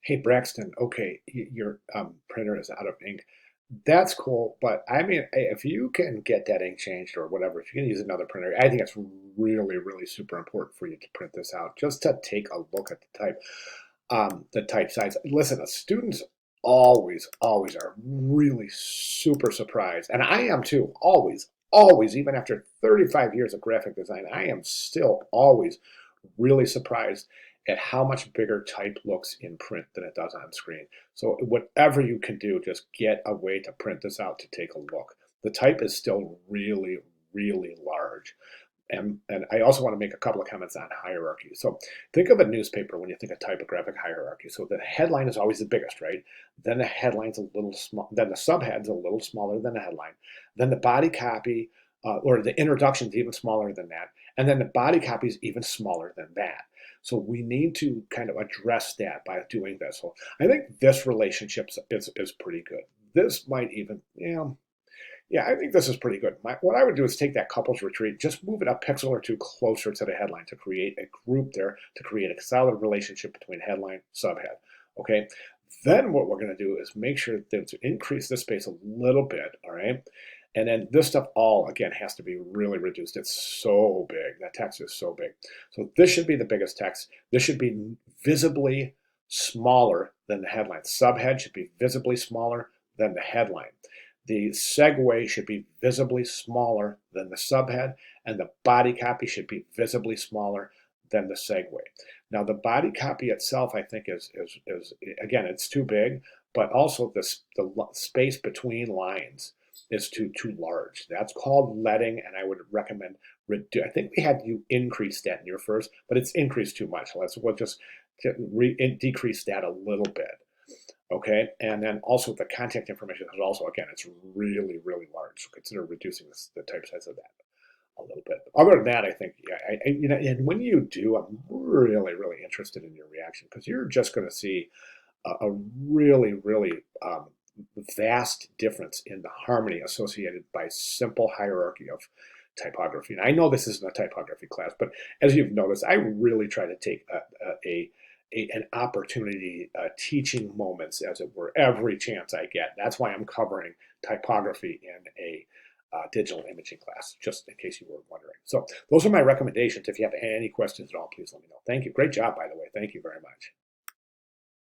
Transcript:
Hey Braxton, okay, your printer is out of ink. That's cool, but I mean, if you can get that ink changed or whatever, if you can use another printer, I think it's really, really super important for you to print this out, just to take a look at the type size. Listen, students always are really super surprised, and I am too, always, even after 35 years of graphic design, I am still always really surprised at how much bigger type looks in print than it does on screen. So whatever you can do, just get a way to print this out to take a look. The type is still really, really large. And I also want to make a couple of comments on hierarchy. So think of a newspaper when you think of typographic hierarchy. So the headline is always the biggest, right? Then the headline's a little small. Then the subhead's a little smaller than the headline. Then the body copy or the introduction is even smaller than that. And then the body copy is even smaller than that. So we need to kind of address that by doing this. So I think this relationship is pretty good. This might even, yeah, I think this is pretty good. What I would do is take that couples retreat, just move it a pixel or two closer to the headline to create a group there, to create a solid relationship between headline, subhead. Okay. Then what we're going to do is make sure that to increase this space a little bit. All right. And then this stuff all, again, has to be really reduced. It's so big. That text is so big. So this should be the biggest text. This should be visibly smaller than the headline. Subhead should be visibly smaller than the headline. The segue should be visibly smaller than the subhead, and the body copy should be visibly smaller than the segue. Now, the body copy itself, I think, is again, it's too big, but also the space between lines is too large. That's called leading, and I would recommend I think we had you increase that in your first, but it's increased too much. We'll just decrease that a little bit. Okay, and then also the contact information is also, again, it's really, really large. So consider reducing the type size of that a little bit. Other than that, I think, yeah, and when you do, I'm really, really interested in your reaction because you're just going to see a really, really vast difference in the harmony associated by simple hierarchy of typography. And I know this isn't a typography class, but as you've noticed, I really try to take an opportunity teaching moments, as it were, every chance I get. That's why I'm covering typography in a digital imaging class, just in case you were wondering. So those are my recommendations. If you have any questions at all, please let me know. Thank you. Great job, by the way. Thank you very much.